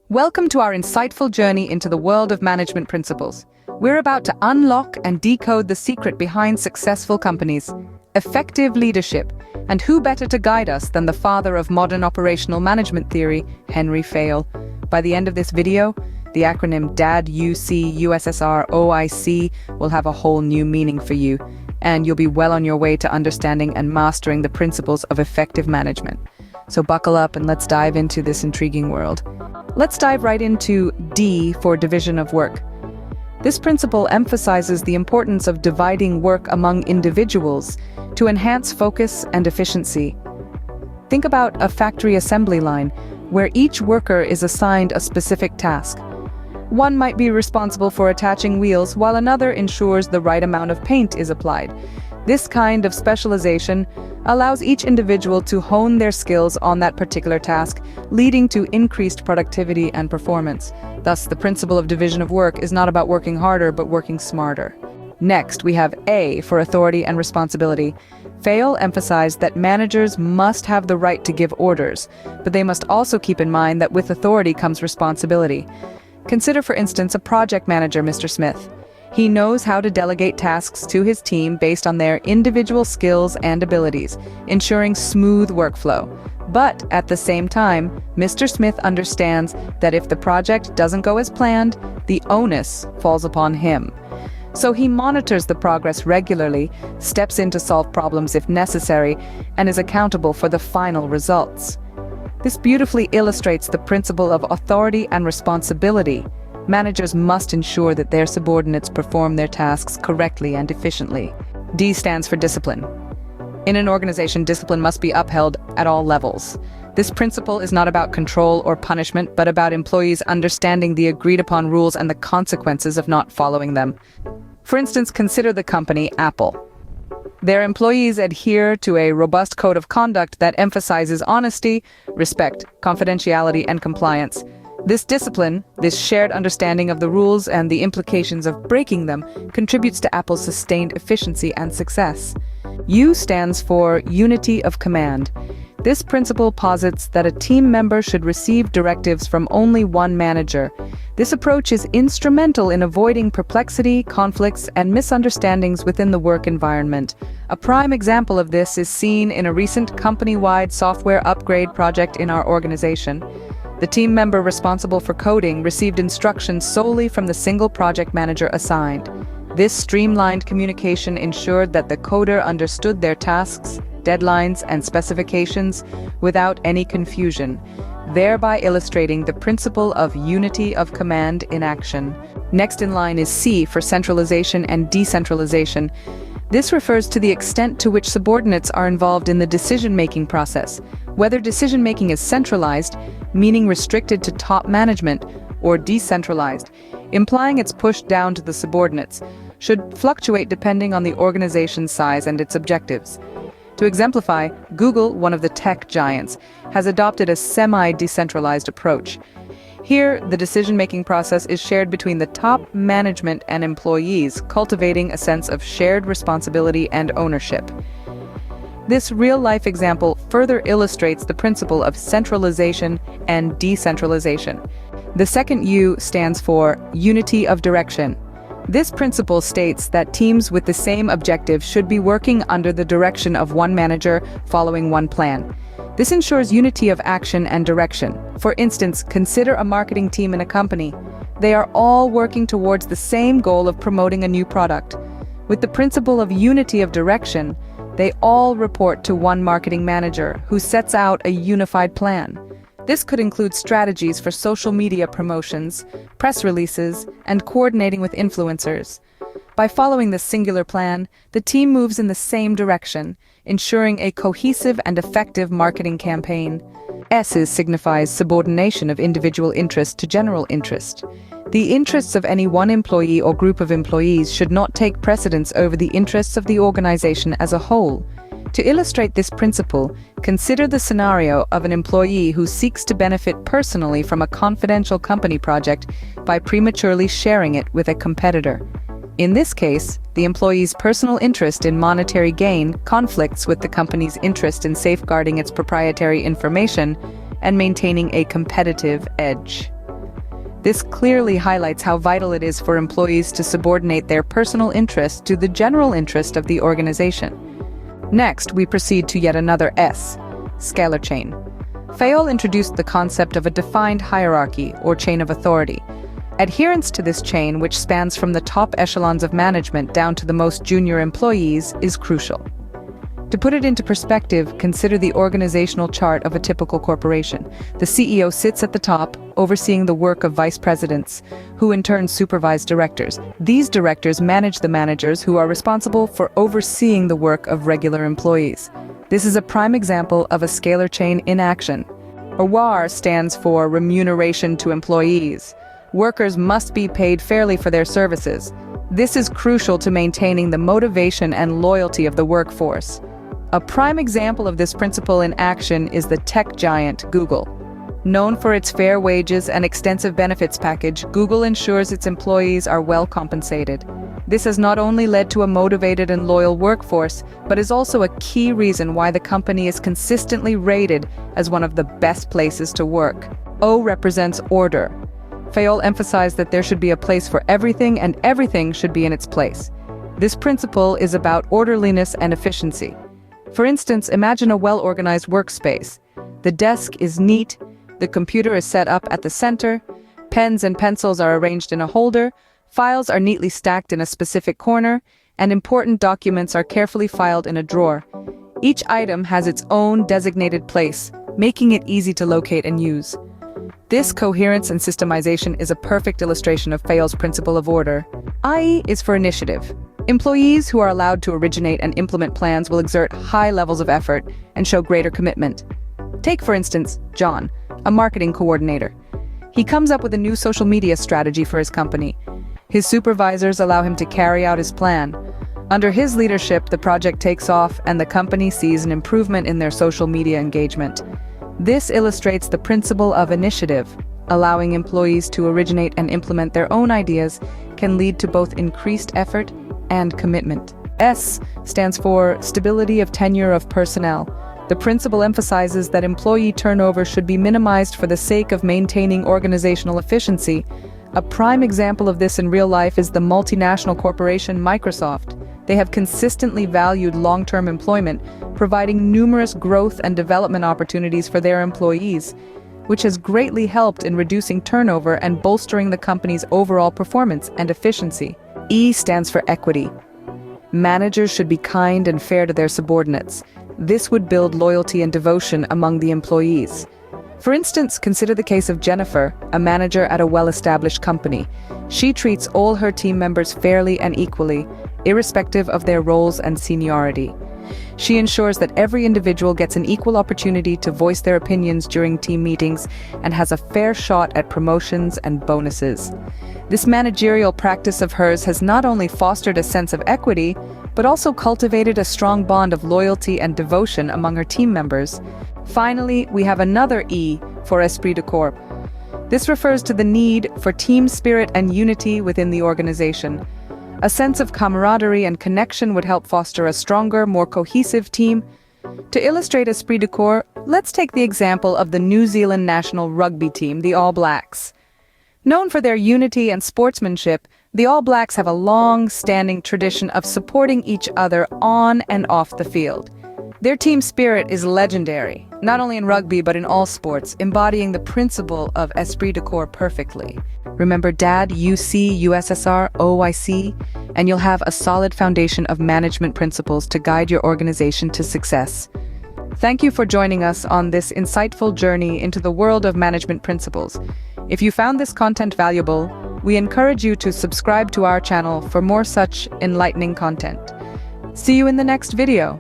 Welcome to our insightful journey into the world of management principles. We're about to unlock and decode the secret behind successful companies, effective leadership, and who better to guide us than the father of modern operational management theory, Henry Fayol. By the end of this video, the acronym DAD-UC USSR OIC will have a whole new meaning for you, and you'll be well on your way to understanding and mastering the principles of effective management. So buckle up and let's dive into this intriguing world. Let's dive right into D for division of work. This principle emphasizes the importance of dividing work among individuals to enhance focus and efficiency. Think about a factory assembly line where each worker is assigned a specific task. One might be responsible for attaching wheels while another ensures the right amount of paint is applied. This kind of specialization allows each individual to hone their skills on that particular task, leading to increased productivity and performance. Thus, the principle of division of work is not about working harder, but working smarter. Next, we have A for authority and responsibility. Fayol emphasized that managers must have the right to give orders, but they must also keep in mind that with authority comes responsibility. Consider, for instance, a project manager, Mr. Smith. He knows how to delegate tasks to his team based on their individual skills and abilities, ensuring smooth workflow. But at the same time, Mr. Smith understands that if the project doesn't go as planned, the onus falls upon him. So he monitors the progress regularly, steps in to solve problems if necessary, and is accountable for the final results. This beautifully illustrates the principle of authority and responsibility. Managers must ensure that their subordinates perform their tasks correctly and efficiently. D stands for discipline. In an organization, discipline must be upheld at all levels. This principle is not about control or punishment, but about employees understanding the agreed-upon rules and the consequences of not following them. For instance, consider the company Apple. Their employees adhere to a robust code of conduct that emphasizes honesty, respect, confidentiality, and compliance. This discipline, this shared understanding of the rules and the implications of breaking them, contributes to Apple's sustained efficiency and success. U stands for unity of command. This principle posits that a team member should receive directives from only one manager. This approach is instrumental in avoiding perplexity, conflicts, and misunderstandings within the work environment. A prime example of this is seen in a recent company-wide software upgrade project in our organization. The team member responsible for coding received instructions solely from the single project manager assigned. This streamlined communication ensured that the coder understood their tasks, deadlines, and specifications without any confusion, thereby illustrating the principle of unity of command in action. Next in line is C for centralization and decentralization. This refers to the extent to which subordinates are involved in the decision-making process, whether decision-making is centralized, meaning restricted to top management, or decentralized, implying it's pushed down to the subordinates, should fluctuate depending on the organization's size and its objectives. To exemplify, Google, one of the tech giants, has adopted a semi-decentralized approach. Here, the decision-making process is shared between the top management and employees, cultivating a sense of shared responsibility and ownership. This real-life example further illustrates the principle of centralization and decentralization. The second U stands for unity of direction. This principle states that teams with the same objective should be working under the direction of one manager, following one plan. This ensures unity of action and direction. For instance, consider a marketing team in a company. They are all working towards the same goal of promoting a new product. With the principle of unity of direction, they all report to one marketing manager who sets out a unified plan. This could include strategies for social media promotions, press releases, and coordinating with influencers. By following this singular plan, the team moves in the same direction, ensuring a cohesive and effective marketing campaign. S signifies subordination of individual interest to general interest. The interests of any one employee or group of employees should not take precedence over the interests of the organization as a whole. To illustrate this principle, consider the scenario of an employee who seeks to benefit personally from a confidential company project by prematurely sharing it with a competitor. In this case, the employee's personal interest in monetary gain conflicts with the company's interest in safeguarding its proprietary information and maintaining a competitive edge. This clearly highlights how vital it is for employees to subordinate their personal interest to the general interest of the organization. Next, we proceed to yet another S, scalar chain. Fayol introduced the concept of a defined hierarchy or chain of authority. Adherence to this chain, which spans from the top echelons of management down to the most junior employees, is crucial. To put it into perspective, consider the organizational chart of a typical corporation. The CEO sits at the top, overseeing the work of vice presidents, who in turn supervise directors. These directors manage the managers, who are responsible for overseeing the work of regular employees. This is a prime example of a scalar chain in action. REWAR stands for remuneration to employees. Workers must be paid fairly for their services. This is crucial to maintaining the motivation and loyalty of the workforce. A prime example of this principle in action is the tech giant Google. Known for its fair wages and extensive benefits package, Google ensures its employees are well compensated. This has not only led to a motivated and loyal workforce, but is also a key reason why the company is consistently rated as one of the best places to work. O represents order. Fayol emphasized that there should be a place for everything and everything should be in its place. This principle is about orderliness and efficiency. For instance, imagine a well-organized workspace. The desk is neat, the computer is set up at the center, pens and pencils are arranged in a holder, files are neatly stacked in a specific corner, and important documents are carefully filed in a drawer. Each item has its own designated place, making it easy to locate and use. This coherence and systemization is a perfect illustration of Fayol's principle of order. I is for initiative. Employees who are allowed to originate and implement plans will exert high levels of effort and show greater commitment. Take, for instance, John, a marketing coordinator. He comes up with a new social media strategy for his company. His supervisors allow him to carry out his plan. Under his leadership, the project takes off and the company sees an improvement in their social media engagement. This illustrates the principle of initiative. Allowing employees to originate and implement their own ideas can lead to both increased effort and commitment. S stands for stability of tenure of personnel. The principle emphasizes that employee turnover should be minimized for the sake of maintaining organizational efficiency. A prime example of this in real life is the multinational corporation Microsoft. They have consistently valued long-term employment, providing numerous growth and development opportunities for their employees, which has greatly helped in reducing turnover and bolstering the company's overall performance and efficiency. E stands for equity. Managers should be kind and fair to their subordinates. This would build loyalty and devotion among the employees. For instance, consider the case of Jennifer, a manager at a well-established company. She treats all her team members fairly and equally, irrespective of their roles and seniority. She ensures that every individual gets an equal opportunity to voice their opinions during team meetings and has a fair shot at promotions and bonuses. This managerial practice of hers has not only fostered a sense of equity, but also cultivated a strong bond of loyalty and devotion among her team members. Finally, we have another E for esprit de corps. This refers to the need for team spirit and unity within the organization. A sense of camaraderie and connection would help foster a stronger, more cohesive team. To illustrate esprit de corps, let's take the example of the New Zealand national rugby team, the All Blacks. Known for their unity and sportsmanship, the All Blacks have a long-standing tradition of supporting each other on and off the field. Their team spirit is legendary, not only in rugby but in all sports, embodying the principle of esprit de corps perfectly. Remember DAD, UC, USSR, OIC, and you'll have a solid foundation of management principles to guide your organization to success. Thank you for joining us on this insightful journey into the world of management principles. If you found this content valuable, we encourage you to subscribe to our channel for more such enlightening content. See you in the next video.